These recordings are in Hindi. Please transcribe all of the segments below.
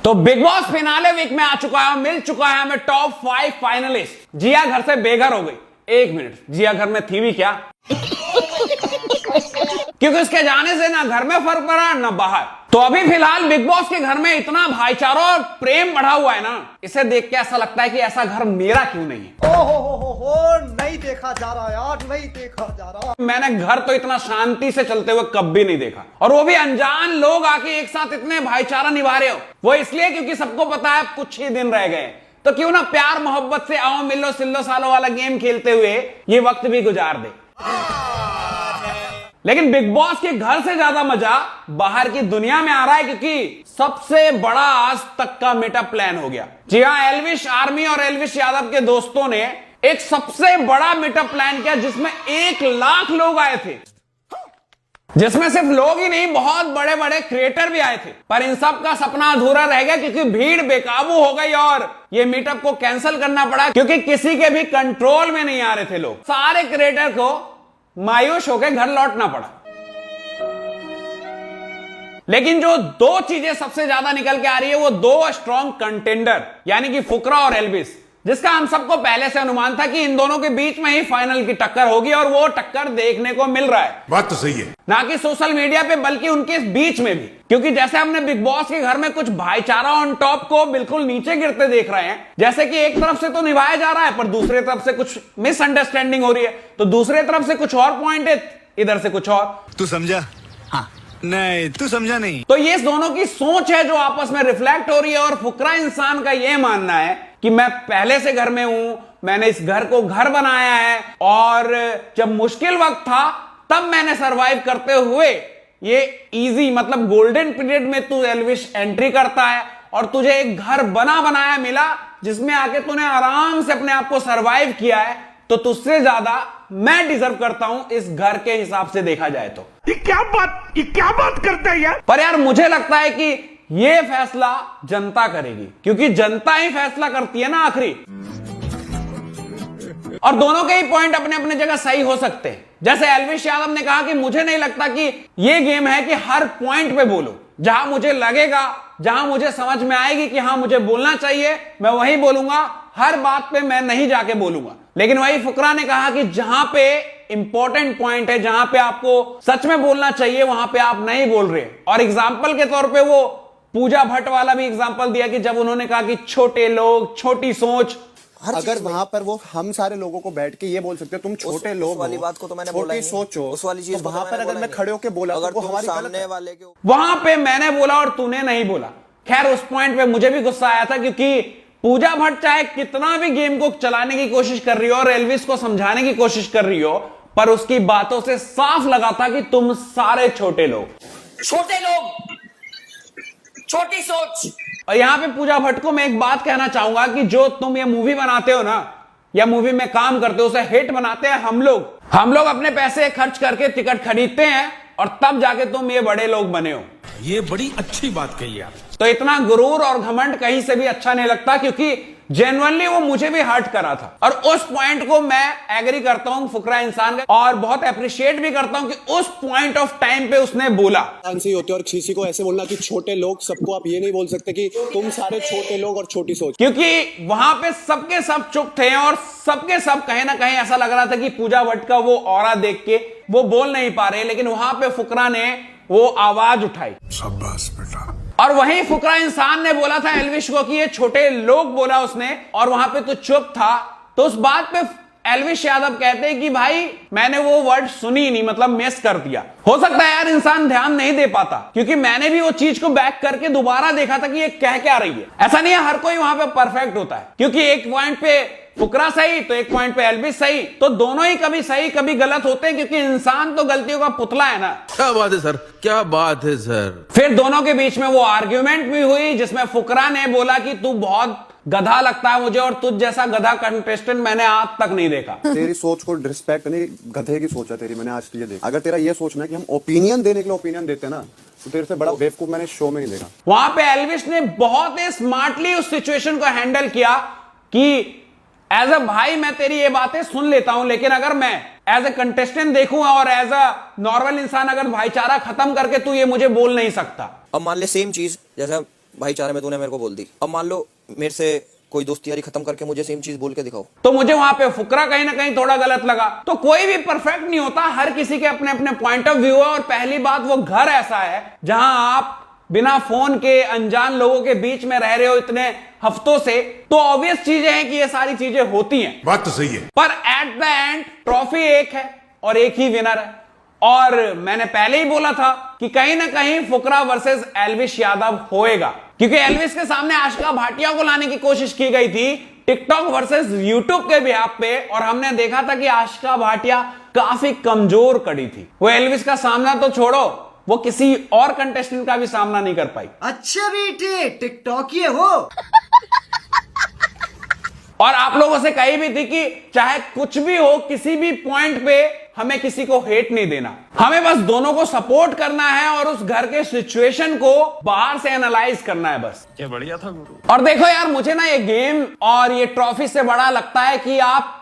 तो बिग बॉस फिनाले वीक में आ चुका है, मिल चुका है हमें टॉप 5 फाइनलिस्ट। जिया घर से बेघर हो गई। एक मिनट, जिया घर में थी भी क्या? क्योंकि उसके जाने से ना घर में फर्क पड़ा ना बाहर। तो अभी फिलहाल बिग बॉस के घर में इतना भाईचारा और प्रेम बढ़ा हुआ है ना, इसे देख के ऐसा लगता है कि ऐसा घर मेरा क्यों नहीं है। हो नहीं देखा जा रहा यार, नहीं देखा जा रहा। मैंने घर तो इतना शांति से चलते हुए कभी भी नहीं देखा, और वो भी अनजान लोग आके एक साथ इतने भाईचारा निभा रहे हो। वो इसलिए क्योंकि सबको पता है कुछ ही दिन रह गए, तो क्यों ना प्यार मोहब्बत से आओ मिलो सिल्लो सालो वाला गेम खेलते हुए ये वक्त भी गुजार दे। लेकिन बिग बॉस के घर से ज्यादा मजा बाहर की दुनिया में आ रहा है, क्योंकि सबसे बड़ा आज तक का मीटअप प्लान हो गया। जी हां, एल्विश आर्मी और एल्विश यादव के दोस्तों ने एक सबसे बड़ा मीटअप प्लान किया, जिसमें 1 लाख लोग आए थे। जिसमें सिर्फ लोग ही नहीं, बहुत बड़े बड़े क्रिएटर भी आए थे। पर इन सब का सपना अधूरा रह गया, क्योंकि भीड़ बेकाबू हो गई और ये मीटअप को कैंसिल करना पड़ा, क्योंकि किसी के भी कंट्रोल में नहीं आ रहे थे लोग। सारे क्रिएटर को मायूस होकर घर लौटना पड़ा। लेकिन जो 2 चीजें सबसे ज्यादा निकल के आ रही है, वो 2 स्ट्रॉन्ग कंटेंडर, यानी कि फुकरा और एल्विस, जिसका हम सबको पहले से अनुमान था कि इन दोनों के बीच में ही फाइनल की टक्कर होगी, और वो टक्कर देखने को मिल रहा है। बात तो सही है, ना कि सोशल मीडिया पे बल्कि उनके बीच में भी। क्योंकि जैसे हमने बिग बॉस के घर में कुछ भाईचारा ऑन टॉप को बिल्कुल नीचे गिरते देख रहे हैं, जैसे कि एक तरफ से तो निभाया जा रहा है पर दूसरी तरफ से कुछ मिसअंडरस्टैंडिंग हो रही है, तो दूसरे तरफ से कुछ और पॉइंट है, इधर से कुछ और। तू समझा? हाँ नहीं, तू समझा नहीं। तो ये दोनों की सोच है जो आपस में रिफ्लेक्ट हो रही है, और फुकरा इंसान का यह मानना है कि मैं पहले से घर में हूं, मैंने इस घर को घर बनाया है, और जब मुश्किल वक्त था तब मैंने सरवाइव करते हुए ये इजी मतलब गोल्डन पीरियड में तू एल्विश एंट्री करता है, और तुझे एक घर बना बनाया मिला जिसमें आके तूने आराम से अपने आप को सरवाइव किया है, तो तुझसे ज्यादा मैं डिजर्व करता हूं इस घर के हिसाब से देखा जाए तो। ये क्या बात करता है यार? पर यार मुझे लगता है कि ये फैसला जनता करेगी, क्योंकि जनता ही फैसला करती है ना आखिरी। और दोनों के ही पॉइंट अपने अपने जगह सही हो सकते हैं। जैसे एल्विश यादव ने कहा कि मुझे नहीं लगता कि ये गेम है कि हर पॉइंट पे बोलो, जहां मुझे लगेगा, जहां मुझे समझ में आएगी कि हाँ मुझे बोलना चाहिए, मैं वही बोलूंगा, हर बात पे मैं नहीं जाके बोलूंगा। लेकिन वही फुकरा ने कहा कि जहां पे इंपॉर्टेंट पॉइंट है, जहां पे आपको सच में बोलना चाहिए, वहां पे आप नहीं बोल रहे। और एग्जाम्पल के तौर पे वो पूजा भट्ट वाला भी एग्जाम्पल दिया कि जब उन्होंने कहा कि छोटे लोग, छोटी सोच। अगर वहां पर वो हम सारे लोगों को बैठ के ये बोल सकते हो तुम छोटे लोग वाली बात को तो मैंने बोला छोटी सोचो, उस वाली चीज तो वहां पर अगर मैं खड़े होकर बोला अगर तो वो तुम हमारी गलत सामने है। वाले के वहां पे मैंने बोला और तूने नहीं बोला। खैर उस पॉइंट पे मुझे भी गुस्सा आया था, क्योंकि पूजा भट्ट चाहे कितना भी गेम को चलाने की कोशिश कर रही हो और एल्विस को समझाने की कोशिश कर रही हो, पर उसकी बातों से साफ लगा था कि तुम सारे छोटे लोग, छोटी सोच। और यहां पे पूजा भट्ट को मैं एक बात कहना चाहूंगा कि जो तुम ये मूवी बनाते हो ना, या मूवी में काम करते हो, उसे हिट बनाते हैं हम लोग अपने पैसे खर्च करके टिकट खरीदते हैं, और तब जाके तुम ये बड़े लोग बने हो। ये बड़ी अच्छी बात कही आप। तो इतना गुरूर और घमंड कहीं से भी अच्छा नहीं लगता, क्योंकि जेन्युइनली वो मुझे भी हर्ट करा था। और उस पॉइंट को मैं एग्री करता हूं फुकरा इंसान का, और बहुत अप्रिशिएट भी करता हूं कि उस पॉइंट ऑफ टाइम पे उसने बोला। होती है और किसी को ऐसे बोलना कि छोटे लोग, सबको आप ये नहीं बोल सकते कि तुम सारे छोटे लोग और छोटी सोच। क्योंकि वहां पे सबके सब चुप थे, और सबके सब कहीं ना कहीं ऐसा लग रहा था कि पूजा भट्ट का वो ऑरा देख के वो बोल नहीं पा रहे, लेकिन वहां पे फुकरा ने वो आवाज उठाई। शाबाश बेटा। और वहीं फुकरा इंसान ने बोला था एल्विश को कि ये छोटे लोग, बोला उसने, और वहां पे तो चुप था। तो उस बात पे एल्विश यादव कहते हैं कि भाई मैंने वो वर्ड सुनी नहीं, मतलब मिस कर दिया। हो सकता है यार इंसान ध्यान नहीं दे पाता, क्योंकि मैंने भी वो चीज को बैक करके दोबारा देखा था कि ये कह क्या रही है। ऐसा नहीं है हर कोई वहां पे परफेक्ट होता है, क्योंकि एक पॉइंट पे फुकरा सही तो एक पॉइंट पे एल्विश सही, तो दोनों ही कभी सही कभी गलत होते हैं, क्योंकि इंसान तो गलतियों का पुतला है ना। क्या बात है सर, क्या बात है सर। फिर दोनों के बीच में वो आर्ग्यूमेंट भी हुई, जिसमें फुकरा ने बोला कि तू बहुत गधा लगता है मुझे, और तुझ जैसा गधा कंटेस्टेंट मैंने आज तक नहीं देखा। तेरी सोच को रिस्पेक्ट नहीं, गधे की सोच है तेरी, मैंने आज ये देखा। अगर तेरा ये सोचना है कि हम ओपिनियन देने के लिए ओपिनियन देते हैं ना, तो तेरे से बड़ा बेवकूफ मैंने शो में नहीं देखा। वहां पे एल्विश ने बहुत ही स्मार्टली उस सिचुएशन को हैंडल किया कि एज अ भाई मैं तेरी ये बातें सुन लेता हूं, लेकिन अगर मैं एज अ कंटेस्टेंट देखूं और एज अ नॉर्मल इंसान अगर भाईचारा खत्म करके तू ये मुझे बोल नहीं सकता। अब मान ले सेम चीज जैसा भाईचारे में तूने मेरे को बोल दी, अब मान लो मेरे से कोई दोस्ती यारी खत्म करके मुझे सेम चीज बोल के दिखाओ। तो मुझे वहां पे फुकरा कहीं ना कहीं थोड़ा गलत लगा। तो कोई भी परफेक्ट नहीं होता, हर किसी के अपने अपने पॉइंट ऑफ व्यू है। और पहली बात, वो घर ऐसा है जहां आप बिना फोन के अनजान लोगों के बीच में रह रहे हो इतने हफ्तों से, तो ऑब्वियस चीजें हैं कि ये सारी चीजें होती हैं। बात तो सही है। पर एट द एंड ट्रॉफी एक है और एक ही विनर है। और मैंने पहले ही बोला था कि कहीं ना कहीं फुकरा वर्सेस एल्विश यादव होएगा, क्योंकि एल्विश के सामने आशिका भाटिया को लाने की कोशिश की गई थी टिकटॉक वर्सेस यूट्यूब के बिहाफ पे, और हमने देखा था कि आशिका भाटिया काफी कमजोर कड़ी थी। वो एल्विश का सामना तो छोड़ो, वो किसी और कंटेस्टेंट का भी सामना नहीं कर पाई। अच्छा बेटे, टिकटॉक ये हो। और आप लोगों से कही भी थी कि चाहे कुछ भी हो, किसी भी पॉइंट पे हमें किसी को हेट नहीं देना, हमें बस दोनों को सपोर्ट करना है और उस घर के सिचुएशन को बाहर से एनालाइज करना है बस। क्या बढ़िया था गुरु। और देखो यार, मुझे ना ये गेम और ये ट्रॉफी से बड़ा लगता है कि आप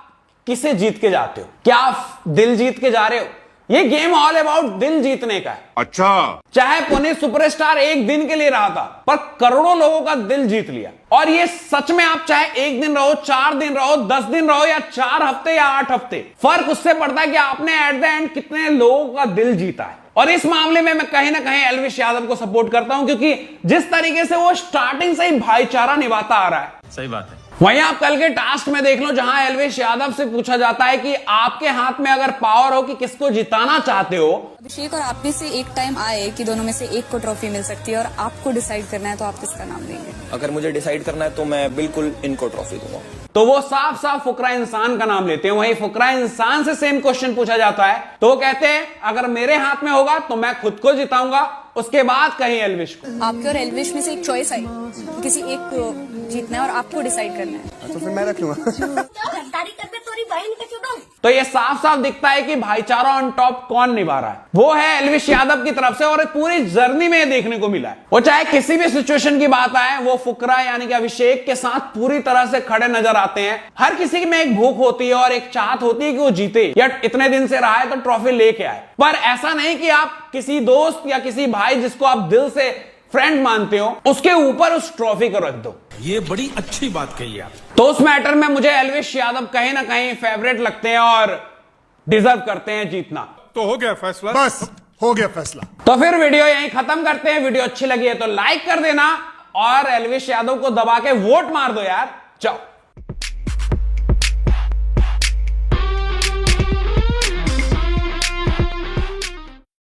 किसे जीत के जाते हो। क्या आप दिल जीत के जा रहे हो? ये गेम ऑल अबाउट दिल जीतने का है। अच्छा, चाहे पुनीत सुपरस्टार एक दिन के लिए रहा था, पर करोड़ों लोगों का दिल जीत लिया। और ये सच में, आप चाहे एक दिन रहो, 4 दिन रहो, 10 दिन रहो, या 4 हफ्ते या 8 हफ्ते, फर्क उससे पड़ता है कि आपने एट द एंड कितने लोगों का दिल जीता है। और इस मामले में मैं कहीं ना कहीं एल्विश यादव को सपोर्ट करता हूं, क्योंकि जिस तरीके से वो स्टार्टिंग से ही भाईचारा निभाता आ रहा है। सही बात है। वहीं आप कल के टास्क में देख लो, जहां एल्विश यादव से पूछा जाता है कि आपके हाथ में अगर पावर हो कि किसको जिताना चाहते हो। अभिषेक और आप में से एक टाइम आए कि दोनों में से एक को ट्रॉफी मिल सकती है और आपको डिसाइड करना है, तो आप किसका नाम देंगे? अगर मुझे डिसाइड करना है तो मैं बिल्कुल इनको ट्रॉफी दूंगा। तो वो साफ साफ फुकरा इंसान का नाम लेते हैं। वहीं फुकरा इंसान से सेम क्वेश्चन पूछा जाता है तो वो कहते हैं अगर मेरे हाथ में होगा तो मैं खुद को जिताऊंगा, उसके बाद कहीं एल्विश को। आपके और एल्विश में से एक चॉइस आई, किसी एक को जीतना है और आपको डिसाइड करना है, तो फिर मैं रख लूंगा। तो ये साफ साफ दिखता है कि भाईचारा ऑन टॉप कौन निभा रहा है। वो है एल्विश यादव की तरफ से, और पूरी जर्नी में देखने को मिला है। वो चाहे किसी भी सिचुएशन की बात आए, वो फुकरा यानी कि अभिषेक के साथ पूरी तरह से खड़े नजर आते हैं। हर किसी में एक भूख होती है और एक चाहत होती है कि वो जीते, या इतने दिन से रहा है तो ट्रॉफी लेके आए। पर ऐसा नहीं कि आप किसी दोस्त या किसी भाई जिसको आप दिल से फ्रेंड मानते हो, उसके ऊपर उस ट्रॉफी को रख दो। ये बड़ी अच्छी बात कही आप। तो उस मैटर में मुझे एल्विश यादव कहीं ना कहीं फेवरेट लगते हैं और डिजर्व करते हैं जीतना। तो हो गया फैसला, बस हो गया फैसला। तो फिर वीडियो यहीं खत्म करते हैं। वीडियो अच्छी लगी है तो लाइक कर देना और एल्विश यादव को दबा के वोट मार दो यार। जाओ।